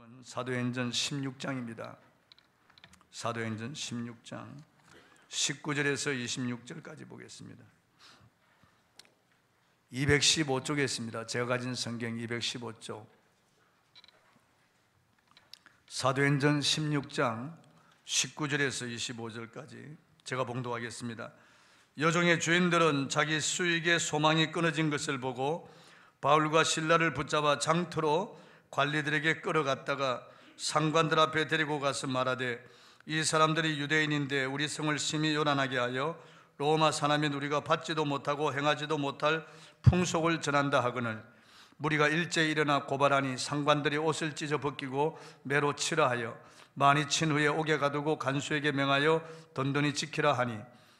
말씀은 사도행전 16장입니다. 사도행전 16장 19절에서 26절까지 보겠습니다. 215쪽에 있습니다. 제가 가진 성경 215쪽. 사도행전 16장 19절에서 25절까지 제가 봉독하겠습니다. 여종의 주인들은 자기 수익의 소망이 끊어진 것을 보고 바울과 실라를 붙잡아 장터로 관리들에게 끌어갔다가 상관들 앞에 데리고 가서 말하되, 이 사람들이 유대인인데 우리 성을 심히 요란하게 하여 로마 사람인 우리가 받지도 못하고 행하지도 못할 풍속을 전한다 하거늘 무리가 일제히 일어나 고발하니 상관들이 옷을 찢어 벗기고 매로 치라 하여 많이 친 후에 옥에 가두고 간수에게 명하여 던던히 지키라 하니,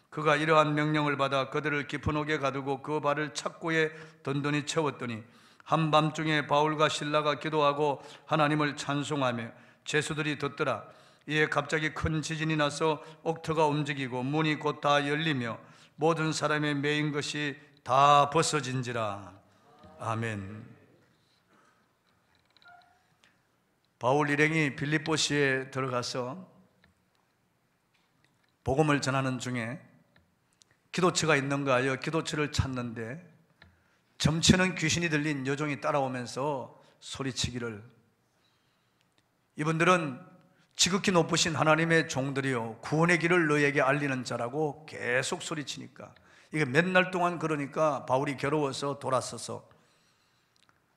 그가 이러한 명령을 받아 그들을 깊은 옥에 가두고 그 발을 착고에 던던히 채웠더니 한밤중에 바울과 실라가 기도하고 하나님을 찬송하며 죄수들이 듣더라. 이에 갑자기 큰 지진이 나서 옥터가 움직이고 문이 곧 다 열리며 모든 사람의 매인 것이 다 벗어진지라. 아멘. 바울 일행이 빌립보시에 들어가서 복음을 전하는 중에 기도처가 있는가 하여 기도처를 찾는데 점치는 귀신이 들린 여종이 따라오면서 소리치기를, 이분들은 지극히 높으신 하나님의 종들이요 구원의 길을 너에게 알리는 자라고 계속 소리치니까, 이게 몇 날 동안 그러니까 바울이 괴로워서 돌아서서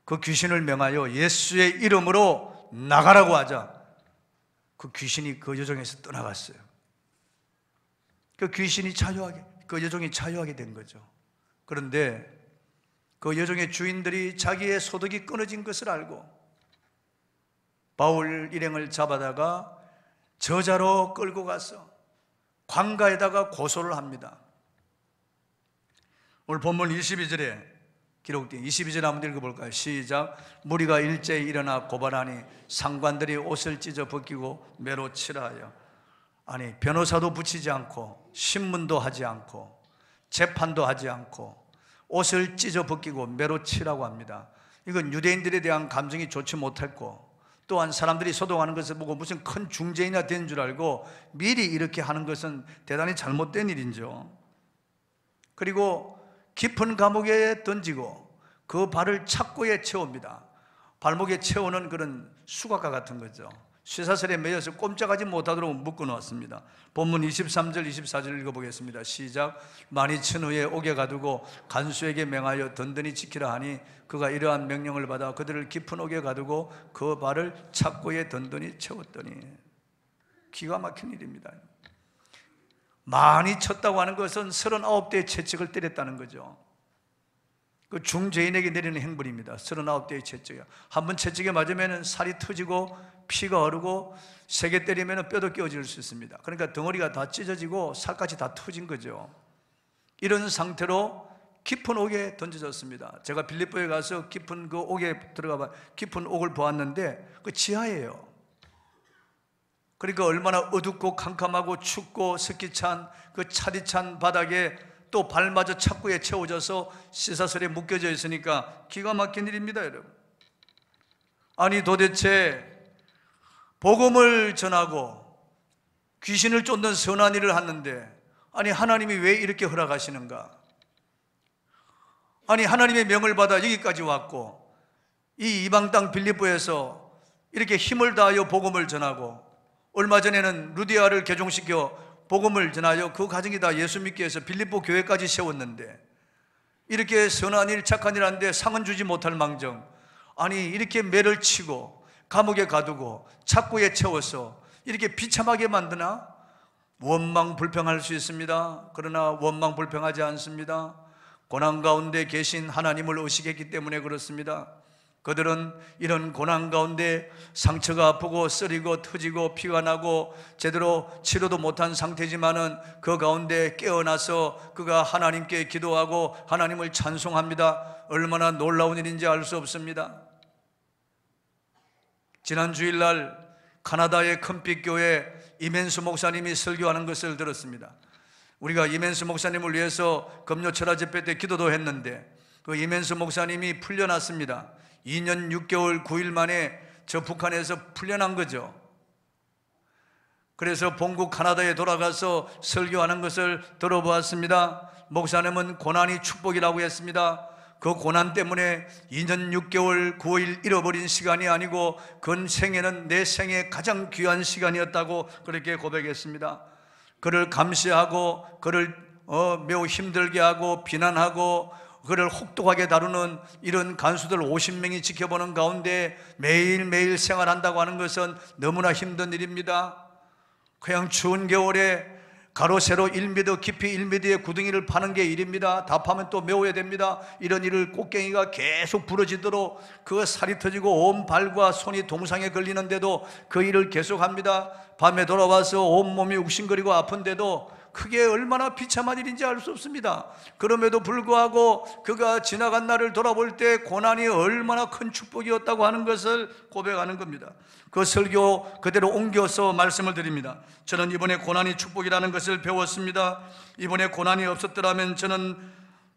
그 귀신을 명하여 예수의 이름으로 나가라고 하자 그 귀신이 그 여종에서 떠나갔어요. 그 귀신이 자유하게, 그 여종이 자유하게 된 거죠. 그런데 그 여종의 주인들이 자기의 소득이 끊어진 것을 알고 바울 일행을 잡아다가 저자로 끌고 가서 관가에다가 고소를 합니다. 오늘 본문 22절에 기록된 22절 한번 읽어볼까요? 시작. 무리가 일제히 일어나 고발하니 상관들이 옷을 찢어 벗기고 매로 치라 하여. 아니, 변호사도 붙이지 않고 신문도 하지 않고 재판도 하지 않고 옷을 찢어 벗기고 매로 치라고 합니다. 이건 유대인들에 대한 감정이 좋지 못했고, 또한 사람들이 소동하는 것을 보고 무슨 큰 중재인이 된 줄 알고 미리 이렇게 하는 것은 대단히 잘못된 일이죠. 그리고 깊은 감옥에 던지고 그 발을 착고에 채웁니다. 발목에 채우는 그런 수갑과 같은 거죠. 쇠사슬에 매여서 꼼짝하지 못하도록 묶어 놓았습니다. 본문 23절 24절 읽어보겠습니다. 시작. 많이 친 후에 옥에 가두고 간수에게 명하여 든든히 지키라 하니 그가 이러한 명령을 받아 그들을 깊은 옥에 가두고 그 발을 착고에 든든히 채웠더니. 기가 막힌 일입니다. 많이 쳤다고 하는 것은 39대의 채찍을 때렸다는 거죠. 그 중죄인에게 내리는 행벌입니다. 39대의 채찍이요. 한번 채찍에 맞으면 살이 터지고 피가 흐르고 3개 때리면 뼈도 깨어질 수 있습니다. 그러니까 덩어리가 다 찢어지고 살까지 다 터진 거죠. 이런 상태로 깊은 옥에 던져졌습니다. 제가 빌립보에 가서 깊은 그 옥에 들어가 깊은 옥을 보았는데 그 지하예요. 그러니까 얼마나 어둡고 캄캄하고 춥고 습기찬 그 차디찬 바닥에 또 발마저 착고에 채워져서 쇠사슬에 묶여져 있으니까 기가 막힌 일입니다, 여러분. 아니, 도대체 복음을 전하고 귀신을 쫓는 선한 일을 하는데, 아니 하나님이 왜 이렇게 허락하시는가? 아니 하나님의 명을 받아 여기까지 왔고 이 이방 땅 빌립보에서 이렇게 힘을 다하여 복음을 전하고, 얼마 전에는 루디아를 개종시켜 복음을 전하여 그 가정이 다 예수 믿게 해서 빌립보 교회까지 세웠는데, 이렇게 선한 일 착한 일 하는데 상은 주지 못할 망정, 아니 이렇게 매를 치고 감옥에 가두고 착고에 채워서 이렇게 비참하게 만드나? 원망불평할 수 있습니다. 그러나 원망불평하지 않습니다. 고난 가운데 계신 하나님을 의식했기 때문에 그렇습니다. 그들은 이런 고난 가운데 상처가 아프고 쓰리고 터지고 피가 나고 제대로 치료도 못한 상태지만은 그 가운데 깨어나서 그가 하나님께 기도하고 하나님을 찬송합니다. 얼마나 놀라운 일인지 알 수 없습니다. 지난 주일날 카나다의 큰빛교회 이멘수 목사님이 설교하는 것을 들었습니다. 우리가 이멘수 목사님을 위해서 금요철야 집회 때 기도도 했는데 그 이멘수 목사님이 풀려났습니다. 2년 6개월 9일 만에 저 북한에서 풀려난 거죠. 그래서 본국 캐나다에 돌아가서 설교하는 것을 들어보았습니다. 목사님은 고난이 축복이라고 했습니다. 그 고난 때문에 2년 6개월 9일 잃어버린 시간이 아니고 그 생애는 내 생애 가장 귀한 시간이었다고 그렇게 고백했습니다. 그를 감시하고 그를 매우 힘들게 하고 비난하고 그를 혹독하게 다루는 이런 간수들 50명이 지켜보는 가운데 매일매일 생활한다고 하는 것은 너무나 힘든 일입니다. 그냥 추운 겨울에 가로 세로 1m 깊이 1m의 구덩이를 파는 게 일입니다. 다 파면 또 메워야 됩니다. 이런 일을 꽃갱이가 계속 부러지도록 그 살이 터지고 온 발과 손이 동상에 걸리는데도 그 일을 계속합니다. 밤에 돌아와서 온몸이 욱신거리고 아픈데도 그게 얼마나 비참한 일인지 알 수 없습니다. 그럼에도 불구하고 그가 지나간 날을 돌아볼 때 고난이 얼마나 큰 축복이었다고 하는 것을 고백하는 겁니다. 그 설교 그대로 옮겨서 말씀을 드립니다. 저는 이번에 고난이 축복이라는 것을 배웠습니다. 이번에 고난이 없었더라면 저는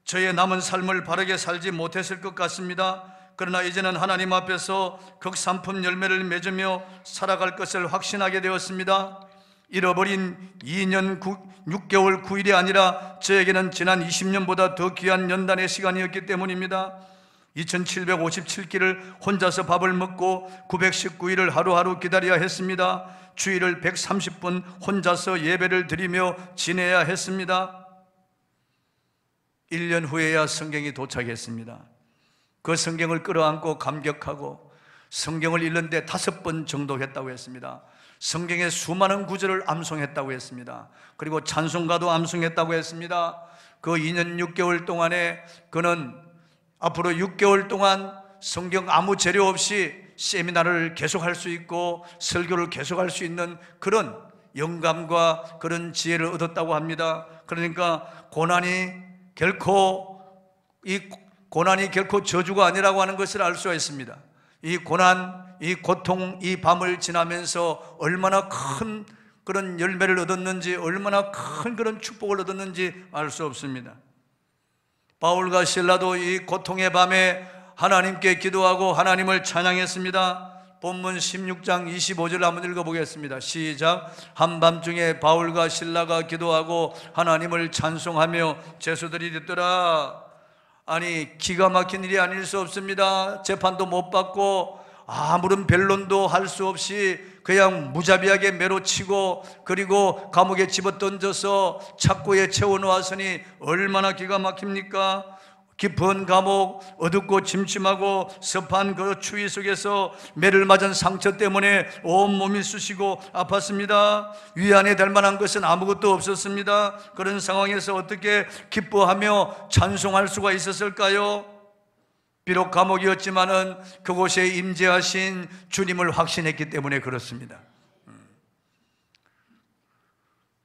저의 남은 삶을 바르게 살지 못했을 것 같습니다. 그러나 이제는 하나님 앞에서 극산품 열매를 맺으며 살아갈 것을 확신하게 되었습니다. 잃어버린 2년 6개월 9일이 아니라 저에게는 지난 20년보다 더 귀한 연단의 시간이었기 때문입니다. 2757끼를 혼자서 밥을 먹고 919일을 하루하루 기다려야 했습니다. 주일을 130분 혼자서 예배를 드리며 지내야 했습니다. 1년 후에야 성경이 도착했습니다. 그 성경을 끌어안고 감격하고 성경을 읽는데 5번 정도 했다고 했습니다. 성경의 수많은 구절을 암송했다고 했습니다. 그리고 찬송가도 암송했다고 했습니다. 그 2년 6개월 동안에 그는 앞으로 6개월 동안 성경 아무 재료 없이 세미나를 계속할 수 있고 설교를 계속할 수 있는 그런 영감과 그런 지혜를 얻었다고 합니다. 그러니까 고난이 결코 저주가 아니라고 하는 것을 알 수가 있습니다. 이 고난, 이 고통, 이 밤을 지나면서 얼마나 큰 그런 열매를 얻었는지, 얼마나 큰 그런 축복을 얻었는지 알 수 없습니다. 바울과 실라도 이 고통의 밤에 하나님께 기도하고 하나님을 찬양했습니다. 본문 16장 25절 한번 읽어보겠습니다. 시작. 한밤중에 바울과 실라가 기도하고 하나님을 찬송하며 제수들이 듣더라. 아니, 기가 막힌 일이 아닐 수 없습니다. 재판도 못 받고 아무런 변론도 할 수 없이 그냥 무자비하게 매로치고 그리고 감옥에 집어던져서 착고에 채워놓았으니 얼마나 기가 막힙니까? 깊은 감옥, 어둡고 침침하고 습한 그 추위 속에서 매를 맞은 상처 때문에 온몸이 쑤시고 아팠습니다. 위안이 될 만한 것은 아무것도 없었습니다. 그런 상황에서 어떻게 기뻐하며 찬송할 수가 있었을까요? 비록 감옥이었지만은 그곳에 임재하신 주님을 확신했기 때문에 그렇습니다.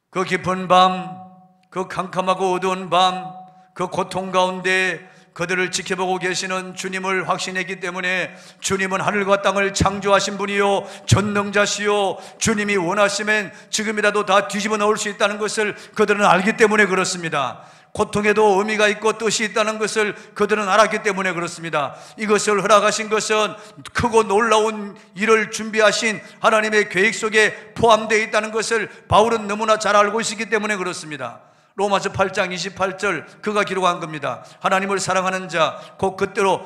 그 깊은 밤, 그 캄캄하고 어두운 밤, 그 고통 가운데 그들을 지켜보고 계시는 주님을 확신했기 때문에 주님은 하늘과 땅을 창조하신 분이요 전능자시요 주님이 원하시면 지금이라도 다 뒤집어 놓을 수 있다는 것을 그들은 알기 때문에 그렇습니다. 고통에도 의미가 있고 뜻이 있다는 것을 그들은 알았기 때문에 그렇습니다. 이것을 허락하신 것은 크고 놀라운 일을 준비하신 하나님의 계획 속에 포함되어 있다는 것을 바울은 너무나 잘 알고 있었기 때문에 그렇습니다. 로마서 8장 28절 그가 기록한 겁니다. 하나님을 사랑하는 자 곧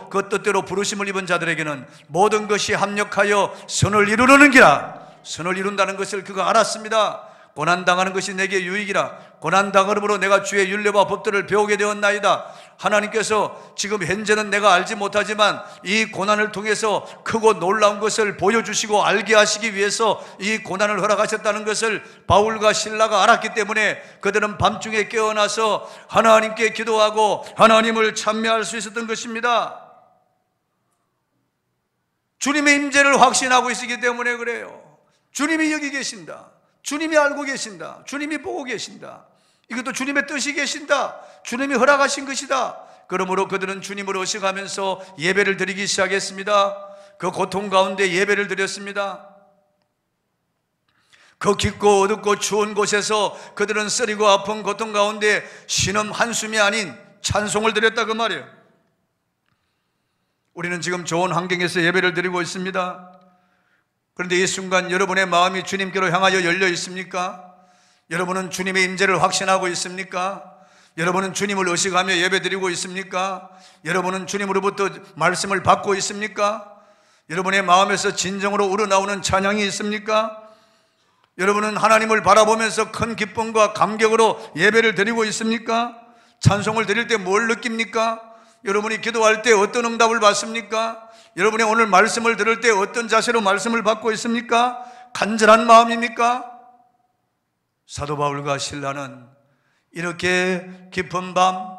그 뜻대로 부르심을 입은 자들에게는 모든 것이 합력하여 선을 이루는 기라. 선을 이룬다는 것을 그가 알았습니다. 고난당하는 것이 내게 유익이라. 고난당함으로 내가 주의 율례와 법들을 배우게 되었나이다. 하나님께서 지금 현재는 내가 알지 못하지만 이 고난을 통해서 크고 놀라운 것을 보여주시고 알게 하시기 위해서 이 고난을 허락하셨다는 것을 바울과 실라가 알았기 때문에 그들은 밤중에 깨어나서 하나님께 기도하고 하나님을 찬미할 수 있었던 것입니다. 주님의 임재를 확신하고 있었기 때문에 그래요. 주님이 여기 계신다. 주님이 알고 계신다. 주님이 보고 계신다. 이것도 주님의 뜻이 계신다. 주님이 허락하신 것이다. 그러므로 그들은 주님을 의식하면서 예배를 드리기 시작했습니다. 그 고통 가운데 예배를 드렸습니다. 그 깊고 어둡고 추운 곳에서 그들은 쓰리고 아픈 고통 가운데 신음 한숨이 아닌 찬송을 드렸다 그 말이에요. 우리는 지금 좋은 환경에서 예배를 드리고 있습니다. 그런데 이 순간 여러분의 마음이 주님께로 향하여 열려 있습니까? 여러분은 주님의 임재를 확신하고 있습니까? 여러분은 주님을 의식하며 예배드리고 있습니까? 여러분은 주님으로부터 말씀을 받고 있습니까? 여러분의 마음에서 진정으로 우러나오는 찬양이 있습니까? 여러분은 하나님을 바라보면서 큰 기쁨과 감격으로 예배를 드리고 있습니까? 찬송을 드릴 때 뭘 느낍니까? 여러분이 기도할 때 어떤 응답을 받습니까? 여러분이 오늘 말씀을 들을 때 어떤 자세로 말씀을 받고 있습니까? 간절한 마음입니까? 사도 바울과 실라는 이렇게 깊은 밤,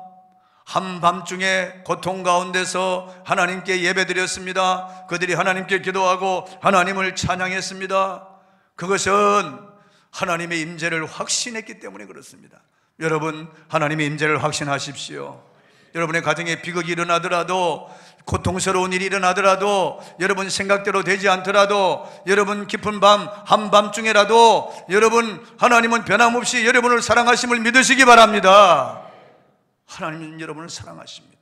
한밤중에 고통 가운데서 하나님께 예배드렸습니다. 그들이 하나님께 기도하고 하나님을 찬양했습니다. 그것은 하나님의 임재를 확신했기 때문에 그렇습니다. 여러분, 하나님의 임재를 확신하십시오. 여러분의 가정에 비극이 일어나더라도, 고통스러운 일이 일어나더라도, 여러분 생각대로 되지 않더라도, 여러분 깊은 밤, 한밤중에라도 여러분, 하나님은 변함없이 여러분을 사랑하심을 믿으시기 바랍니다. 하나님은 여러분을 사랑하십니다.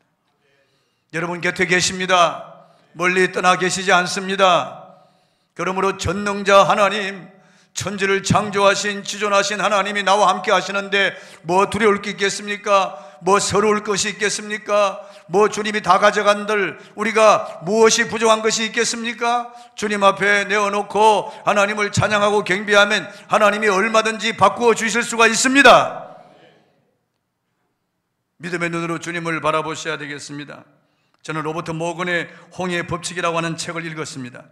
여러분 곁에 계십니다. 멀리 떠나 계시지 않습니다. 그러므로 전능자 하나님, 천지를 창조하신 지존하신 하나님이 나와 함께 하시는데 뭐 두려울 게 있겠습니까? 뭐 서러울 것이 있겠습니까? 뭐 주님이 다 가져간들 우리가 무엇이 부족한 것이 있겠습니까? 주님 앞에 내어놓고 하나님을 찬양하고 경배하면 하나님이 얼마든지 바꾸어 주실 수가 있습니다. 믿음의 눈으로 주님을 바라보셔야 되겠습니다. 저는 로버트 모건의 홍해의 법칙이라고 하는 책을 읽었습니다.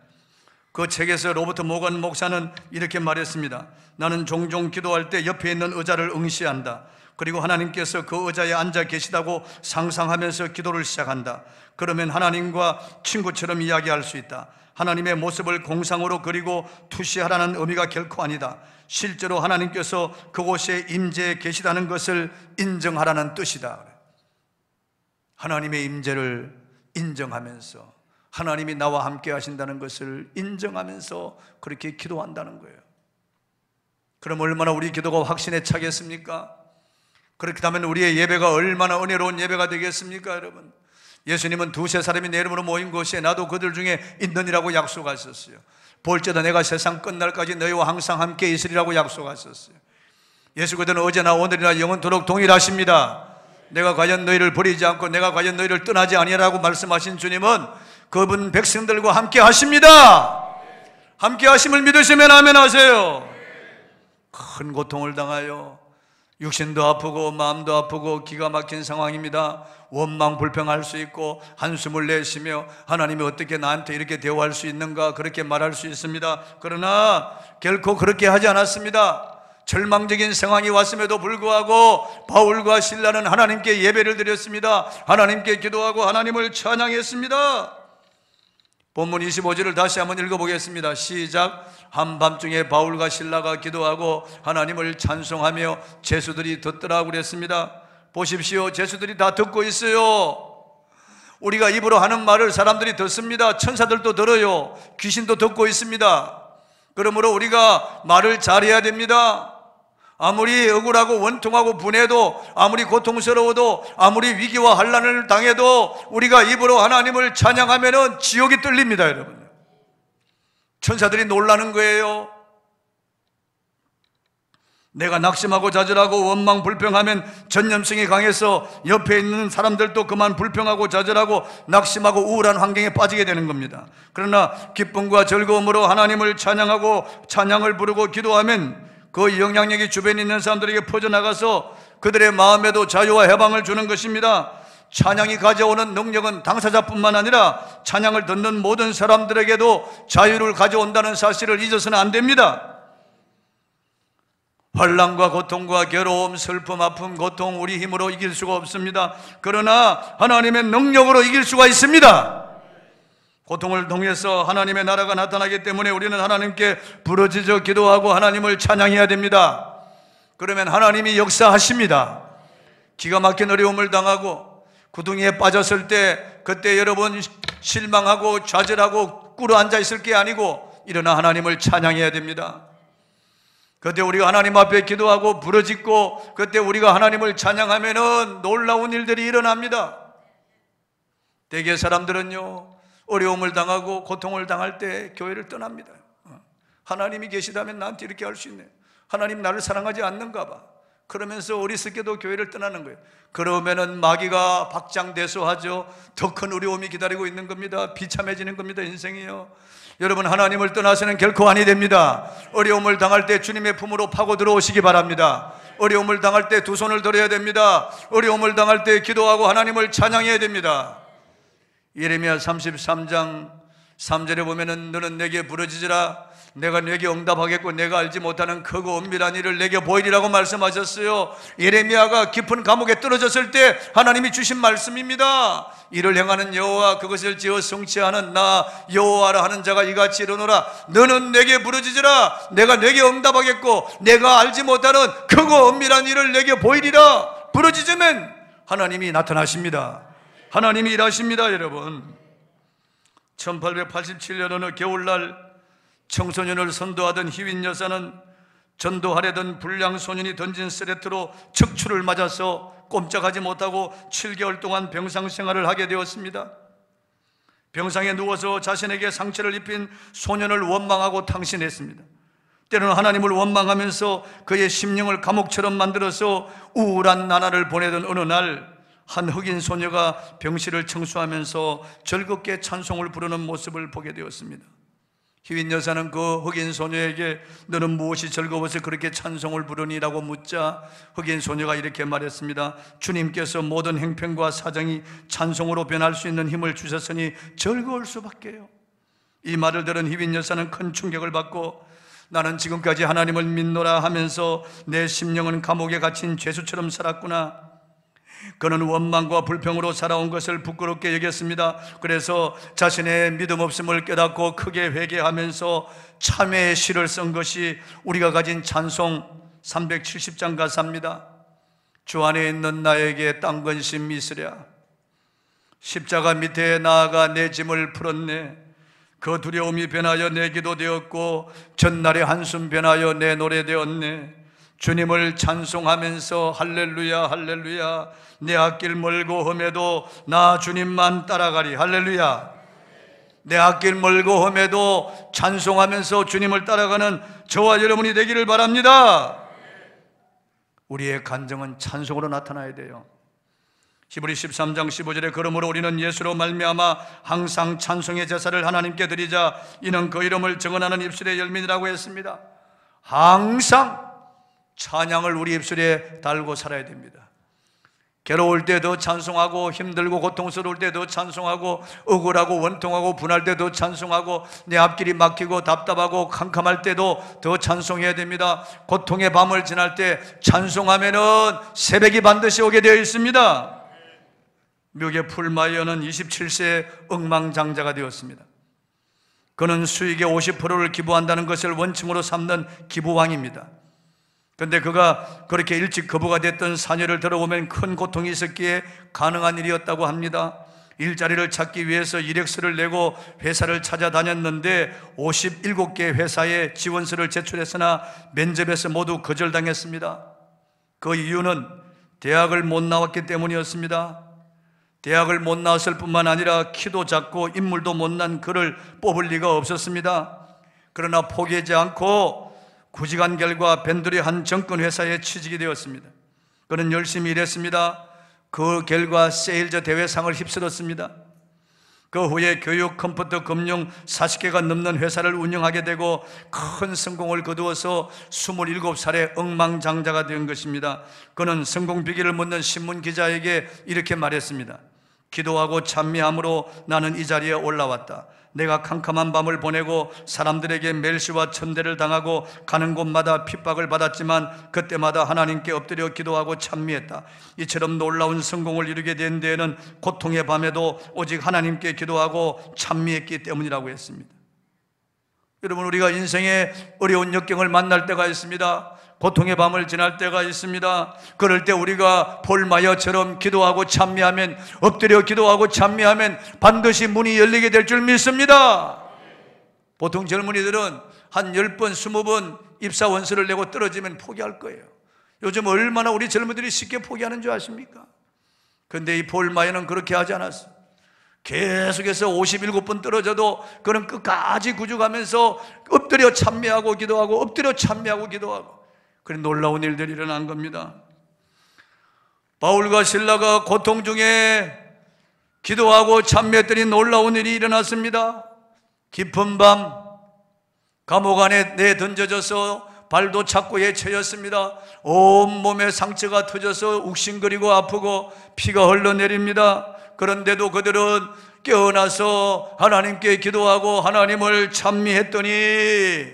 그 책에서 로버트 모건 목사는 이렇게 말했습니다. 나는 종종 기도할 때 옆에 있는 의자를 응시한다. 그리고 하나님께서 그 의자에 앉아 계시다고 상상하면서 기도를 시작한다. 그러면 하나님과 친구처럼 이야기할 수 있다. 하나님의 모습을 공상으로 그리고 투시하라는 의미가 결코 아니다. 실제로 하나님께서 그곳에 임재해 계시다는 것을 인정하라는 뜻이다. 하나님의 임재를 인정하면서 하나님이 나와 함께 하신다는 것을 인정하면서 그렇게 기도한다는 거예요. 그럼 얼마나 우리 기도가 확신에 차겠습니까? 그렇게 하면 우리의 예배가 얼마나 은혜로운 예배가 되겠습니까? 여러분, 예수님은 두세 사람이 내 이름으로 모인 곳에 나도 그들 중에 있느니라고 약속하셨어요. 볼지어다 내가 세상 끝날까지 너희와 항상 함께 있으리라고 약속하셨어요. 예수 그대는 어제나 오늘이나 영원토록 동일하십니다. 내가 과연 너희를 버리지 않고 내가 과연 너희를 떠나지 아니하라고 말씀하신 주님은 그분 백성들과 함께 하십니다. 함께 하심을 믿으시면 아멘 하세요. 큰 고통을 당하여 육신도 아프고 마음도 아프고 기가 막힌 상황입니다. 원망 불평할 수 있고 한숨을 내쉬며 하나님이 어떻게 나한테 이렇게 대우할 수 있는가 그렇게 말할 수 있습니다. 그러나 결코 그렇게 하지 않았습니다. 절망적인 상황이 왔음에도 불구하고 바울과 실라는 하나님께 예배를 드렸습니다. 하나님께 기도하고 하나님을 찬양했습니다. 본문 25절을 다시 한번 읽어보겠습니다. 시작. 한밤중에 바울과 실라가 기도하고 하나님을 찬송하며 제수들이 듣더라고 그랬습니다. 보십시오. 제수들이 다 듣고 있어요. 우리가 입으로 하는 말을 사람들이 듣습니다. 천사들도 들어요. 귀신도 듣고 있습니다. 그러므로 우리가 말을 잘해야 됩니다. 아무리 억울하고 원통하고 분해도, 아무리 고통스러워도, 아무리 위기와 환난을 당해도 우리가 입으로 하나님을 찬양하면은 지옥이 뚫립니다, 여러분. 천사들이 놀라는 거예요. 내가 낙심하고 좌절하고 원망 불평하면 전염성이 강해서 옆에 있는 사람들도 그만 불평하고 좌절하고 낙심하고 우울한 환경에 빠지게 되는 겁니다. 그러나 기쁨과 즐거움으로 하나님을 찬양하고 찬양을 부르고 기도하면 그 영향력이 주변에 있는 사람들에게 퍼져나가서 그들의 마음에도 자유와 해방을 주는 것입니다. 찬양이 가져오는 능력은 당사자뿐만 아니라 찬양을 듣는 모든 사람들에게도 자유를 가져온다는 사실을 잊어서는 안 됩니다. 환난과 고통과 괴로움, 슬픔, 아픔, 고통 우리 힘으로 이길 수가 없습니다. 그러나 하나님의 능력으로 이길 수가 있습니다. 고통을 통해서 하나님의 나라가 나타나기 때문에 우리는 하나님께 부르짖어 기도하고 하나님을 찬양해야 됩니다. 그러면 하나님이 역사하십니다. 기가 막힌 어려움을 당하고 구덩이에 빠졌을 때 그때 여러분 실망하고 좌절하고 꿇어 앉아 있을 게 아니고 일어나 하나님을 찬양해야 됩니다. 그때 우리가 하나님 앞에 기도하고 부르짖고 그때 우리가 하나님을 찬양하면은 놀라운 일들이 일어납니다. 대개 사람들은요 어려움을 당하고 고통을 당할 때 교회를 떠납니다. 하나님이 계시다면 나한테 이렇게 할 수 있네. 하나님 나를 사랑하지 않는가 봐. 그러면서 어리석게도 교회를 떠나는 거예요. 그러면은 마귀가 박장대소하죠. 더 큰 어려움이 기다리고 있는 겁니다. 비참해지는 겁니다. 인생이요. 여러분, 하나님을 떠나서는 결코 아니 됩니다. 어려움을 당할 때 주님의 품으로 파고 들어오시기 바랍니다. 어려움을 당할 때 두 손을 들어야 됩니다. 어려움을 당할 때 기도하고 하나님을 찬양해야 됩니다. 예레미야 33장 3절에 보면은 너는 내게 부르짖으라. 내가 내게 응답하겠고 내가 알지 못하는 크고 은밀한 일을 내게 보이리라고 말씀하셨어요. 예레미야가 깊은 감옥에 떨어졌을 때 하나님이 주신 말씀입니다. 이를 행하는 여호와 그것을 지어 성취하는 나 여호와라 하는 자가 이같이 이르노라. 너는 내게 부르짖으라. 내가 내게 응답하겠고 내가 알지 못하는 크고 은밀한 일을 내게 보이리라. 부르짖으면 하나님이 나타나십니다. 하나님이 일하십니다. 여러분, 1887년 어느 겨울날 청소년을 선도하던 희윈 여사는 전도하려던 불량 소년이 던진 쓰레트로 척추를 맞아서 꼼짝하지 못하고 7개월 동안 병상 생활을 하게 되었습니다. 병상에 누워서 자신에게 상처를 입힌 소년을 원망하고 탕신했습니다. 때로는 하나님을 원망하면서 그의 심령을 감옥처럼 만들어서 우울한 나날을 보내던 어느 날, 한 흑인 소녀가 병실을 청소하면서 즐겁게 찬송을 부르는 모습을 보게 되었습니다. 희윈 여사는 그 흑인 소녀에게 너는 무엇이 즐거워서 그렇게 찬송을 부르니? 라고 묻자 흑인 소녀가 이렇게 말했습니다. 주님께서 모든 행편과 사정이 찬송으로 변할 수 있는 힘을 주셨으니 즐거울 수밖에요. 이 말을 들은 희윈 여사는 큰 충격을 받고 나는 지금까지 하나님을 믿노라 하면서 내 심령은 감옥에 갇힌 죄수처럼 살았구나. 그는 원망과 불평으로 살아온 것을 부끄럽게 여겼습니다. 그래서 자신의 믿음 없음을 깨닫고 크게 회개하면서 참회의 시를 쓴 것이 우리가 가진 찬송 370장 가사입니다. 주 안에 있는 나에게 딴 근심 있으랴. 십자가 밑에 나아가 내 짐을 풀었네. 그 두려움이 변하여 내 기도 되었고 전날의 한숨 변하여 내 노래 되었네. 주님을 찬송하면서 할렐루야 할렐루야 내 앞길 멀고 험해도 나 주님만 따라가리. 할렐루야. 내 앞길 멀고 험해도 찬송하면서 주님을 따라가는 저와 여러분이 되기를 바랍니다. 우리의 간정은 찬송으로 나타나야 돼요. 히브리 13장 15절에 그러므로 우리는 예수로 말미암아 항상 찬송의 제사를 하나님께 드리자. 이는 그 이름을 증언하는 입술의 열매라고 했습니다. 항상 찬양을 우리 입술에 달고 살아야 됩니다. 괴로울 때도 찬송하고, 힘들고 고통스러울 때도 찬송하고, 억울하고 원통하고 분할 때도 찬송하고, 내 앞길이 막히고 답답하고 캄캄할 때도 더 찬송해야 됩니다. 고통의 밤을 지날 때 찬송하면은 새벽이 반드시 오게 되어 있습니다. 미국의 풀마이어는 27세에 억망장자가 되었습니다. 그는 수익의 50%를 기부한다는 것을 원칙으로 삼는 기부왕입니다. 그런데 그가 그렇게 일찍 거부가 됐던 사녀를 들어보면 큰 고통이 있었기에 가능한 일이었다고 합니다. 일자리를 찾기 위해서 이력서를 내고 회사를 찾아다녔는데 57개 회사에 지원서를 제출했으나 면접에서 모두 거절당했습니다. 그 이유는 대학을 못 나왔기 때문이었습니다. 대학을 못 나왔을 뿐만 아니라 키도 작고 인물도 못난 그를 뽑을 리가 없었습니다. 그러나 포기하지 않고 9시간 결과 벤들의 한 정권회사에 취직이 되었습니다. 그는 열심히 일했습니다. 그 결과 세일즈 대회상을 휩쓸었습니다. 그 후에 교육, 컴퓨터, 금융 40개가 넘는 회사를 운영하게 되고 큰 성공을 거두어서 27살에 억망장자가 된 것입니다. 그는 성공 비결을 묻는 신문 기자에게 이렇게 말했습니다. 기도하고 찬미함으로 나는 이 자리에 올라왔다. 내가 캄캄한 밤을 보내고 사람들에게 멸시와 천대를 당하고 가는 곳마다 핍박을 받았지만 그때마다 하나님께 엎드려 기도하고 찬미했다. 이처럼 놀라운 성공을 이루게 된 데에는 고통의 밤에도 오직 하나님께 기도하고 찬미했기 때문이라고 했습니다. 여러분, 우리가 인생의 어려운 역경을 만날 때가 있습니다. 고통의 밤을 지날 때가 있습니다. 그럴 때 우리가 폴마이어처럼 기도하고 찬미하면, 엎드려 기도하고 찬미하면 반드시 문이 열리게 될 줄 믿습니다. 보통 젊은이들은 한 10번, 20번 입사 원서를 내고 떨어지면 포기할 거예요. 요즘 얼마나 우리 젊은이들이 쉽게 포기하는 줄 아십니까? 그런데 이 폴마이어는 그렇게 하지 않았어요. 계속해서 57번 떨어져도 그는 끝까지 구죽하면서 엎드려 찬미하고 기도하고 엎드려 찬미하고 기도하고, 그런 놀라운 일들이 일어난 겁니다. 바울과 실라가 고통 중에 기도하고 찬미했더니 놀라운 일이 일어났습니다. 깊은 밤 감옥 안에 내던져져서 발도 차고에 채였습니다. 온몸에 상처가 터져서 욱신거리고 아프고 피가 흘러내립니다. 그런데도 그들은 깨어나서 하나님께 기도하고 하나님을 찬미했더니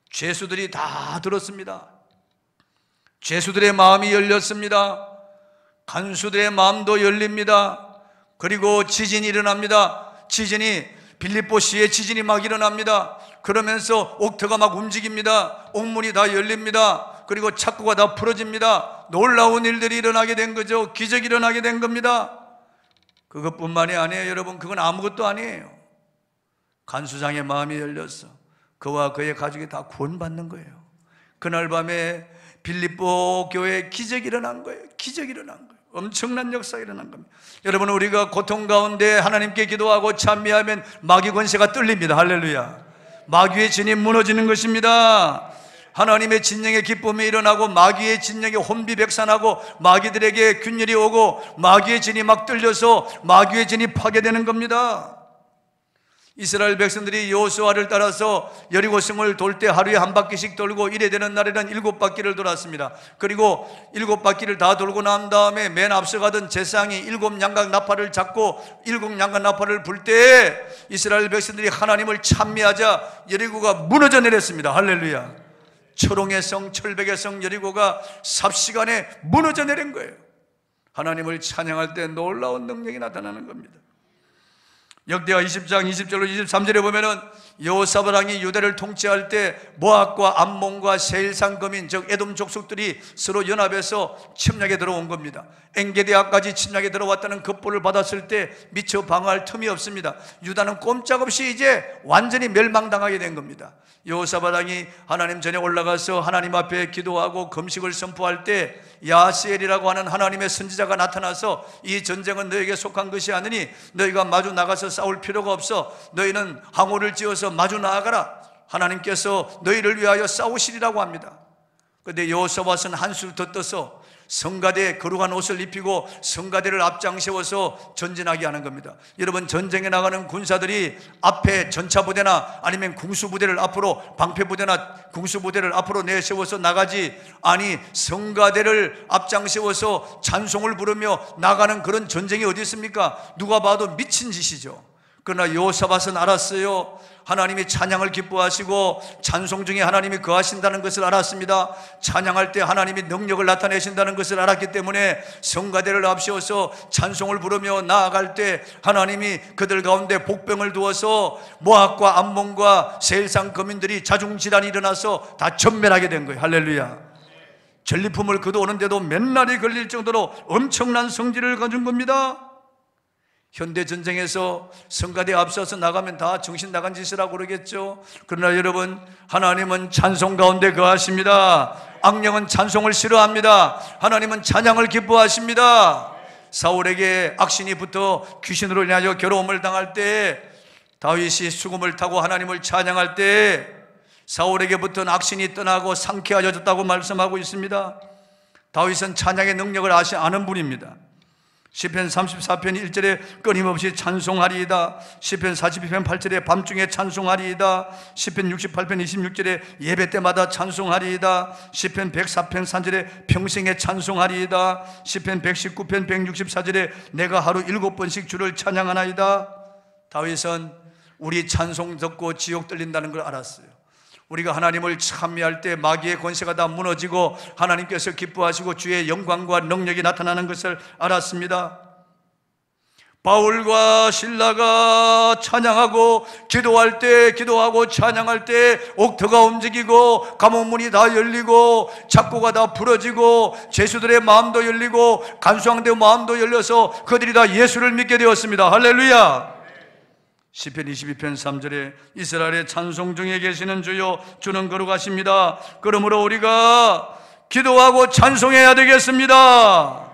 죄수들이 다 들었습니다. 죄수들의 마음이 열렸습니다. 간수들의 마음도 열립니다. 그리고 지진이 일어납니다. 빌립보시에 지진이 막 일어납니다. 그러면서 옥터가 막 움직입니다. 옥문이 다 열립니다. 그리고 창고가 다 풀어집니다. 놀라운 일들이 일어나게 된 거죠. 기적이 일어나게 된 겁니다. 그것뿐만이 아니에요, 여러분. 그건 아무것도 아니에요. 간수장의 마음이 열렸어. 그와 그의 가족이 다 구원받는 거예요. 그날 밤에 빌립보 교회에 기적이 일어난 거예요. 기적이 일어난 거예요. 엄청난 역사가 일어난 겁니다. 여러분, 우리가 고통 가운데 하나님께 기도하고 찬미하면 마귀 권세가 뚫립니다. 할렐루야. 마귀의 진이 무너지는 것입니다. 하나님의 진영의 기쁨이 일어나고 마귀의 진영이 혼비백산하고 마귀들에게 균열이 오고 마귀의 진이 막 뚫려서 마귀의 진이 파괴되는 겁니다. 이스라엘 백성들이 여호수아를 따라서 여리고성을 돌 때 하루에 한 바퀴씩 돌고 이래 되는 날에는 7바퀴를 돌았습니다. 그리고 7바퀴를 다 돌고 난 다음에 맨 앞서 가던 제사장이 7양각 나팔을 잡고 7양각 나팔을 불 때 이스라엘 백성들이 하나님을 찬미하자 여리고가 무너져 내렸습니다. 할렐루야. 철옹의 성, 철벽의 성 여리고가 삽시간에 무너져 내린 거예요. 하나님을 찬양할 때 놀라운 능력이 나타나는 겁니다. 역대하 20장 20절로 23절에 보면은 여호사밧 왕이 유다를 통치할 때 모압과 암몬과 세일산 거민 즉 에돔 족속들이 서로 연합해서 침략에 들어온 겁니다. 엔게디아까지 침략에 들어왔다는 급보를 받았을 때 미처 방어할 틈이 없습니다. 유다는 꼼짝없이 이제 완전히 멸망당하게 된 겁니다. 여호사밧 왕이 하나님 전에 올라가서 하나님 앞에 기도하고 금식을 선포할 때 야스엘이라고 하는 하나님의 선지자가 나타나서 이 전쟁은 너에게 속한 것이 아니니 너희가 마주 나가서 싸울 필요가 없어. 너희는 항우를 지어서 마주 나아가라. 하나님께서 너희를 위하여 싸우시리라고 합니다. 그런데 여호사밧은 한술 더 떠서 성가대에 거룩한 옷을 입히고 성가대를 앞장 세워서 전진하게 하는 겁니다. 여러분, 전쟁에 나가는 군사들이 앞에 전차부대나 아니면 궁수부대를 앞으로, 방패부대나 궁수부대를 앞으로 내세워서 나가지, 아니 성가대를 앞장 세워서 찬송을 부르며 나가는 그런 전쟁이 어디 있습니까? 누가 봐도 미친 짓이죠. 그러나 여호사밧은 알았어요. 하나님이 찬양을 기뻐하시고 찬송 중에 하나님이 거하신다는 것을 알았습니다. 찬양할 때 하나님이 능력을 나타내신다는 것을 알았기 때문에 성가대를 앞세워서 찬송을 부르며 나아갈 때 하나님이 그들 가운데 복병을 두어서 모압과 암몬과 세일산 거민들이 자중질환이 일어나서 다 전멸하게 된 거예요. 할렐루야. 전리품을 거두오는데도 몇 날이 걸릴 정도로 엄청난 성질을 가진 겁니다. 현대전쟁에서 성가대 앞서서 나가면 다 정신 나간 짓이라고 그러겠죠. 그러나 여러분, 하나님은 찬송 가운데 거하십니다. 악령은 찬송을 싫어합니다. 하나님은 찬양을 기뻐하십니다. 사울에게 악신이 붙어 귀신으로 인하여 괴로움을 당할 때 다윗이 수금을 타고 하나님을 찬양할 때 사울에게 붙은 악신이 떠나고 상쾌해졌다고 말씀하고 있습니다. 다윗은 찬양의 능력을 아는 분입니다. 시편 34편 1절에 끊임없이 찬송하리이다. 시편 42편 8절에 밤중에 찬송하리이다. 시편 68편 26절에 예배 때마다 찬송하리이다. 시편 104편 3절에 평생에 찬송하리이다. 시편 119편 164절에 내가 하루 7번씩 주를 찬양하나이다. 다윗은 우리 찬송 듣고 지옥 들린다는 걸 알았어요. 우리가 하나님을 찬미할 때 마귀의 권세가 다 무너지고 하나님께서 기뻐하시고 주의 영광과 능력이 나타나는 것을 알았습니다. 바울과 실라가 찬양하고 기도할 때, 기도하고 찬양할 때 옥터가 움직이고 감옥문이 다 열리고 창고가 다 부러지고 죄수들의 마음도 열리고 간수왕들의 마음도 열려서 그들이 다 예수를 믿게 되었습니다. 할렐루야. 시편 22편 3절에 이스라엘의 찬송 중에 계시는 주여 주는 거룩하십니다. 그러므로 우리가 기도하고 찬송해야 되겠습니다.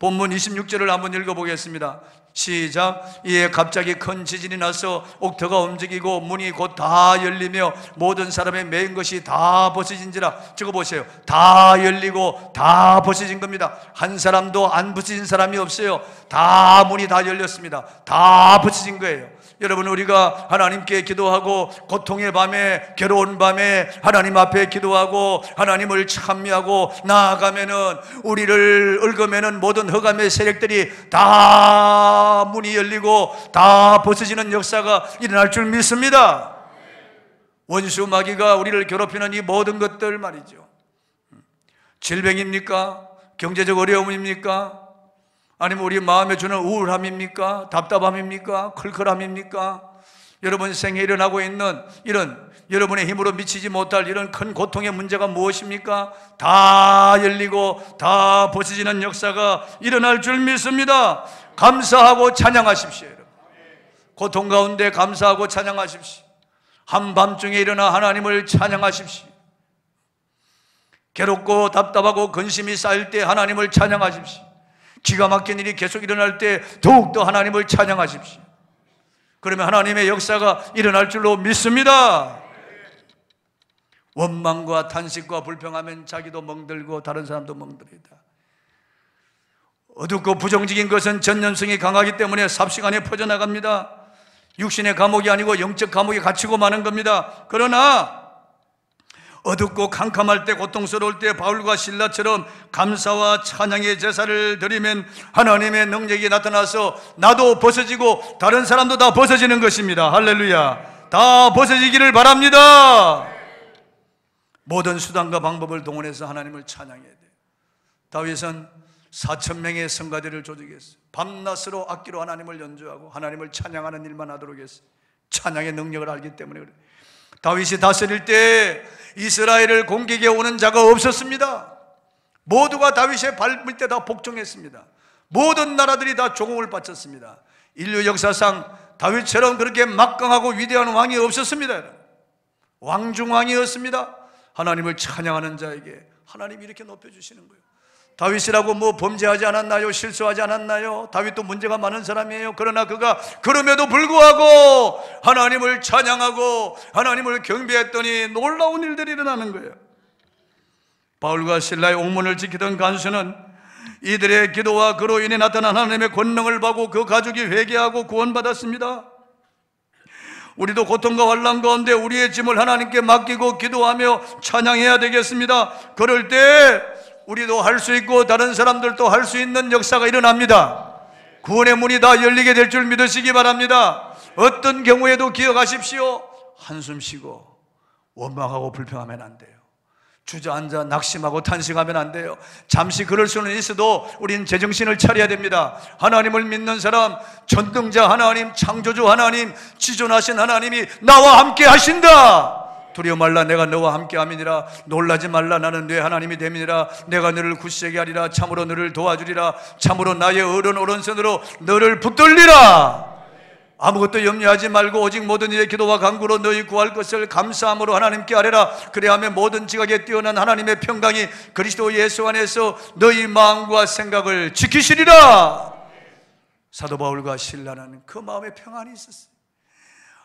본문 26절을 한번 읽어보겠습니다. 시작. 이에 갑자기 큰 지진이 나서 옥터가 움직이고 문이 곧 다 열리며 모든 사람의 매인 것이 다 벗어진지라. 적어보세요. 다 열리고 다 벗어진 겁니다. 한 사람도 안 벗어진 사람이 없어요. 다 문이 다 열렸습니다. 다 벗어진 거예요. 여러분, 우리가 하나님께 기도하고 고통의 밤에, 괴로운 밤에 하나님 앞에 기도하고 하나님을 찬미하고 나아가면은, 우리를 얽으면은 모든 흑암의 세력들이 다 문이 열리고 다 벗어지는 역사가 일어날 줄 믿습니다. 원수 마귀가 우리를 괴롭히는 이 모든 것들 말이죠. 질병입니까? 경제적 어려움입니까? 아니면 우리 마음에 주는 우울함입니까? 답답함입니까? 클클함입니까? 여러분 생에 일어나고 있는 이런 여러분의 힘으로 미치지 못할 이런 큰 고통의 문제가 무엇입니까? 다 열리고 다 벗어지는 역사가 일어날 줄 믿습니다. 감사하고 찬양하십시오. 여러분, 고통 가운데 감사하고 찬양하십시오. 한밤중에 일어나 하나님을 찬양하십시오. 괴롭고 답답하고 근심이 쌓일 때 하나님을 찬양하십시오. 기가 막힌 일이 계속 일어날 때 더욱더 하나님을 찬양하십시오. 그러면 하나님의 역사가 일어날 줄로 믿습니다. 원망과 탄식과 불평하면 자기도 멍들고 다른 사람도 멍들이다. 어둡고 부정적인 것은 전염성이 강하기 때문에 삽시간에 퍼져나갑니다. 육신의 감옥이 아니고 영적 감옥에 갇히고 마는 겁니다. 그러나 어둡고 캄캄할 때, 고통스러울 때 바울과 실라처럼 감사와 찬양의 제사를 드리면 하나님의 능력이 나타나서 나도 벗어지고 다른 사람도 다 벗어지는 것입니다. 할렐루야. 다 벗어지기를 바랍니다. 모든 수단과 방법을 동원해서 하나님을 찬양해야 돼요. 다윗은 4,000명의 성가대를 조직했어요. 밤낮으로 악기로 하나님을 연주하고 하나님을 찬양하는 일만 하도록 했어요. 찬양의 능력을 알기 때문에 그래요. 다윗이 다스릴 때 이스라엘을 공격해 오는 자가 없었습니다. 모두가 다윗의 발 밑에 다 복종했습니다. 모든 나라들이 다 조공을 바쳤습니다. 인류 역사상 다윗처럼 그렇게 막강하고 위대한 왕이 없었습니다. 왕중왕이었습니다. 하나님을 찬양하는 자에게 하나님이 이렇게 높여주시는 거예요. 다윗이라고 뭐 범죄하지 않았나요? 실수하지 않았나요? 다윗도 문제가 많은 사람이에요. 그러나 그가 그럼에도 불구하고 하나님을 찬양하고 하나님을 경배했더니 놀라운 일들이 일어나는 거예요. 바울과 실라의 옥문을 지키던 간수는 이들의 기도와 그로 인해 나타난 하나님의 권능을 보고 그 가족이 회개하고 구원받았습니다. 우리도 고통과 환난 가운데 우리의 짐을 하나님께 맡기고 기도하며 찬양해야 되겠습니다. 그럴 때 우리도 할 수 있고 다른 사람들도 할 수 있는 역사가 일어납니다. 구원의 문이 다 열리게 될 줄 믿으시기 바랍니다. 어떤 경우에도 기억하십시오. 한숨 쉬고 원망하고 불평하면 안 돼요. 주저앉아 낙심하고 탄식하면 안 돼요. 잠시 그럴 수는 있어도 우리는 제정신을 차려야 됩니다. 하나님을 믿는 사람, 전능자 하나님, 창조주 하나님, 지존하신 하나님이 나와 함께 하신다. 두려워 말라, 내가 너와 함께함이니라. 놀라지 말라, 나는 네 하나님이 됨이니라. 내가 너를 굳세게 하리라. 참으로 너를 도와주리라. 참으로 나의 오른손으로 너를 붙들리라. 아무것도 염려하지 말고 오직 모든 일의 기도와 간구로 너희 구할 것을 감사함으로 하나님께 아뢰라. 그래야하면 모든 지각에 뛰어난 하나님의 평강이 그리스도 예수 안에서 너희 마음과 생각을 지키시리라. 사도 바울과 실라는 그 마음에 평안이 있었어요.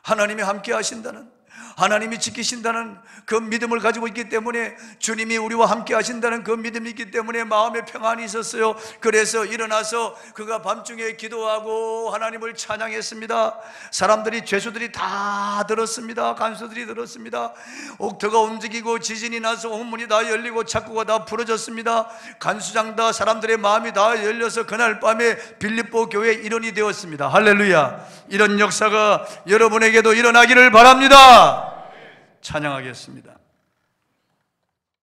하나님이 함께 하신다는, 하나님이 지키신다는 그 믿음을 가지고 있기 때문에, 주님이 우리와 함께 하신다는 그 믿음이 있기 때문에 마음에 평안이 있었어요. 그래서 일어나서 그가 밤중에 기도하고 하나님을 찬양했습니다. 사람들이, 죄수들이 다 들었습니다. 간수들이 들었습니다. 옥터가 움직이고 지진이 나서 옥문이 다 열리고 창고가 다 풀어졌습니다. 간수장 다 사람들의 마음이 다 열려서 그날 밤에 빌립보 교회 일원이 되었습니다. 할렐루야. 이런 역사가 여러분에게도 일어나기를 바랍니다. 찬양하겠습니다.